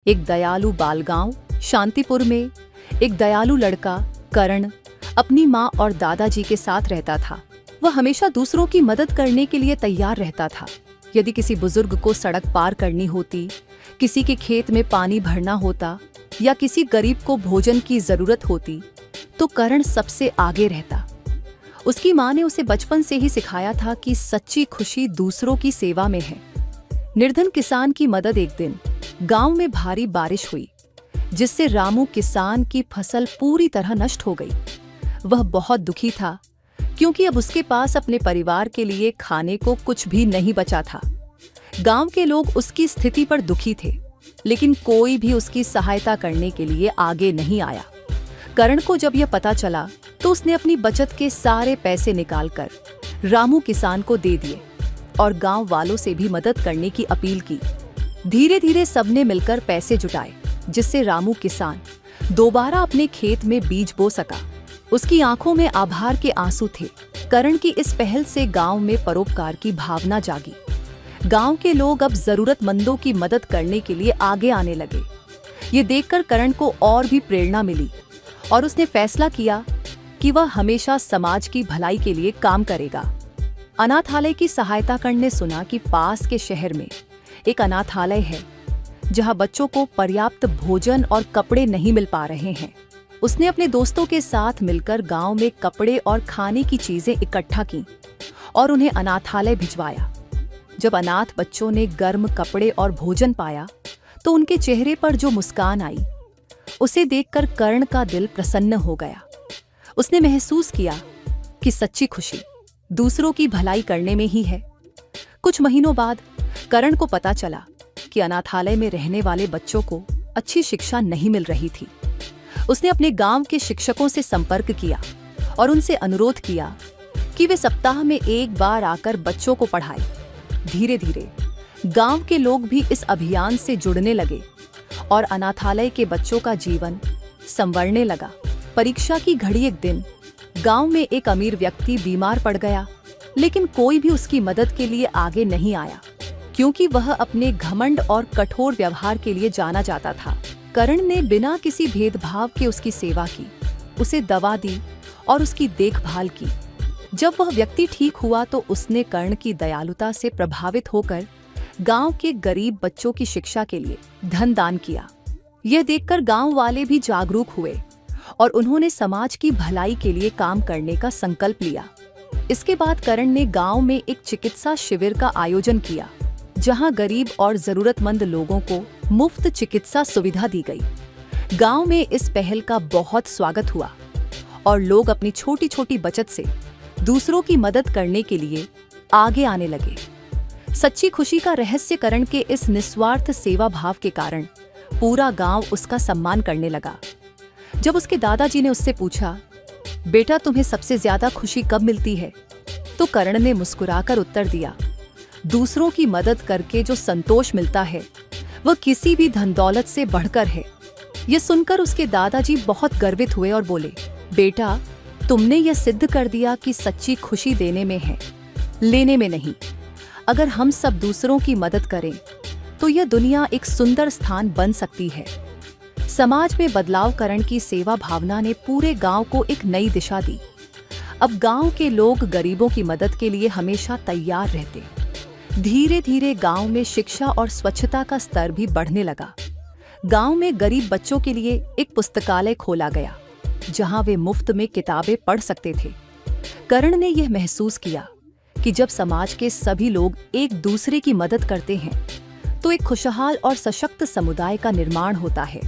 एक दयालु बालगांव शांतिपुर में एक दयालु लड़का करण अपनी माँ और दादाजी के साथ रहता था। वह हमेशा दूसरों की मदद करने के लिए तैयार रहता था। यदि किसी बुजुर्ग को सड़क पार करनी होती, किसी के खेत में पानी भरना होता या किसी गरीब को भोजन की जरूरत होती, तो करण सबसे आगे रहता। उसकी माँ ने उसे बचपन से ही सिखाया था कि सच्ची खुशी दूसरों की सेवा में है। निर्धन किसान की मदद। एक दिन गांव में भारी बारिश हुई, जिससे रामू किसान की फसल पूरी तरह नष्ट हो गई। वह बहुत दुखी था, क्योंकि अब उसके पास अपने परिवार के लिए खाने को कुछ भी नहीं बचा था। गांव के लोग उसकी स्थिति पर दुखी थे, लेकिन कोई भी उसकी सहायता करने के लिए आगे नहीं आया। करण को जब यह पता चला, तो उसने अपनी बचत के सारे पैसे निकालकर रामू किसान को दे दिए और गांव वालों से भी मदद करने की अपील की। धीरे धीरे सबने मिलकर पैसे जुटाए, जिससे रामू किसान दोबारा अपने खेत में बीज बो सका। उसकी आंखों में आभार के आंसू थे। करण की इस पहल से गांव में परोपकार की भावना जागी। गांव के लोग अब जरूरतमंदों की मदद करने के लिए आगे आने लगे। ये देखकर करण को और भी प्रेरणा मिली और उसने फैसला किया कि वह हमेशा समाज की भलाई के लिए काम करेगा। अनाथालय की सहायता करने सुना कि पास के शहर में एक अनाथालय है, जहां बच्चों को पर्याप्त भोजन और कपड़े नहीं मिल पा रहे हैं। उसने अपने दोस्तों के साथ मिलकर गांव में कपड़े और खाने की चीजें इकट्ठा की और उन्हें अनाथालय भिजवाया। जब अनाथ बच्चों ने गर्म कपड़े और भोजन पाया, तो उनके चेहरे पर जो मुस्कान आई, उसे देखकर कर्ण का दिल प्रसन्न हो गया। उसने महसूस किया कि सच्ची खुशी दूसरों की भलाई करने में ही है। कुछ महीनों बाद करण को पता चला कि अनाथालय में रहने वाले बच्चों को अच्छी शिक्षा नहीं मिल रही थी। उसने अपने गांव के शिक्षकों से संपर्क किया और उनसे अनुरोध किया कि वे सप्ताह में एक बार आकर बच्चों को पढ़ाएं। धीरे धीरे गांव के लोग भी इस अभियान से जुड़ने लगे और अनाथालय के बच्चों का जीवन संवरने लगा। परीक्षा की घड़ी। एक दिन गांव में एक अमीर व्यक्ति बीमार पड़ गया, लेकिन कोई भी उसकी मदद के लिए आगे नहीं आया, क्योंकि वह अपने घमंड और कठोर व्यवहार के लिए जाना जाता था। करण ने बिना किसी भेदभाव के उसकी सेवा की, उसे दवा दी और उसकी देखभाल की। जब वह व्यक्ति ठीक हुआ, तो उसने कर्ण की दयालुता से प्रभावित होकर गांव के गरीब बच्चों की शिक्षा के लिए धन दान किया। यह देखकर गांव वाले भी जागरूक हुए और उन्होंने समाज की भलाई के लिए काम करने का संकल्प लिया। इसके बाद करण ने गांव में एक चिकित्सा शिविर का आयोजन किया, जहां गरीब और जरूरतमंद लोगों को मुफ्त चिकित्सा सुविधा दी गई। गांव में इस पहल का बहुत स्वागत हुआ और लोग अपनी छोटी छोटी बचत से दूसरों की मदद करने के लिए आगे आने लगे। सच्ची खुशी का रहस्य करण के इस निस्वार्थ सेवा भाव के कारण पूरा गांव उसका सम्मान करने लगा। जब उसके दादाजी ने उससे पूछा, बेटा तुम्हें सबसे ज्यादा खुशी कब मिलती है, तो करण ने मुस्कुराकर उत्तर दिया, दूसरों की मदद करके जो संतोष मिलता है, वह किसी भी धन दौलत से बढ़कर है। यह सुनकर उसके दादाजी बहुत गर्वित हुए और बोले, बेटा तुमने यह सिद्ध कर दिया कि सच्ची खुशी देने में है, लेने में नहीं। अगर हम सब दूसरों की मदद करें, तो यह दुनिया एक सुंदर स्थान बन सकती है। समाज में बदलाव करण की सेवा भावना ने पूरे गांव को एक नई दिशा दी। अब गांव के लोग गरीबों की मदद के लिए हमेशा तैयार रहते। धीरे धीरे गांव में शिक्षा और स्वच्छता का स्तर भी बढ़ने लगा। गांव में गरीब बच्चों के लिए एक पुस्तकालय खोला गया, जहां वे मुफ्त में किताबें पढ़ सकते थे। करण ने यह महसूस किया कि जब समाज के सभी लोग एक दूसरे की मदद करते हैं, तो एक खुशहाल और सशक्त समुदाय का निर्माण होता है।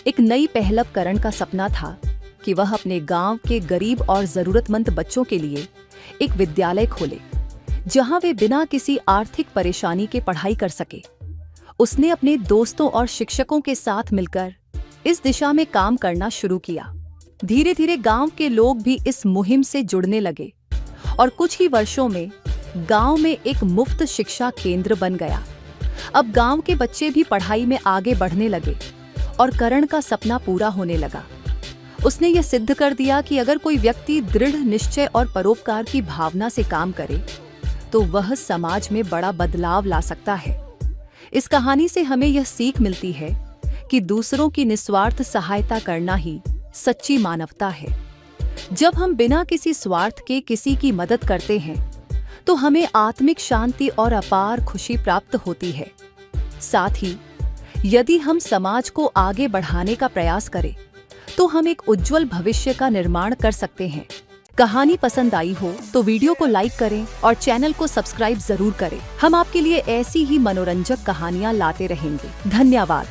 एक नई पहल करण का सपना था कि वह अपने गांव के गरीब और जरूरतमंद बच्चों के लिए एक विद्यालय खोले, जहां वे बिना किसी आर्थिक परेशानी के पढ़ाई कर सके। उसने अपने दोस्तों और शिक्षकों के साथ मिलकर इस दिशा में काम करना शुरू किया। धीरे धीरे गांव के लोग भी इस मुहिम से जुड़ने लगे और कुछ ही वर्षों में गांव में एक मुफ्त शिक्षा केंद्र बन गया। अब गांव के बच्चे भी पढ़ाई में आगे बढ़ने लगे और करण का सपना पूरा होने लगा। उसने यह सिद्ध कर दिया कि अगर कोई व्यक्ति दृढ़ निश्चय और परोपकार की भावना से काम करे, तो वह समाज में बड़ा बदलाव ला सकता है। इस कहानी से हमें यह सीख मिलती है कि दूसरों की निस्वार्थ सहायता करना ही सच्ची मानवता है। जब हम बिना किसी स्वार्थ के किसी की मदद करते हैं तो हमें आत्मिक शांति और अपार खुशी प्राप्त होती है। साथ ही यदि हम समाज को आगे बढ़ाने का प्रयास करें तो हम एक उज्जवल भविष्य का निर्माण कर सकते हैं। कहानी पसंद आई हो तो वीडियो को लाइक करें और चैनल को सब्सक्राइब जरूर करें। हम आपके लिए ऐसी ही मनोरंजक कहानियां लाते रहेंगे। धन्यवाद।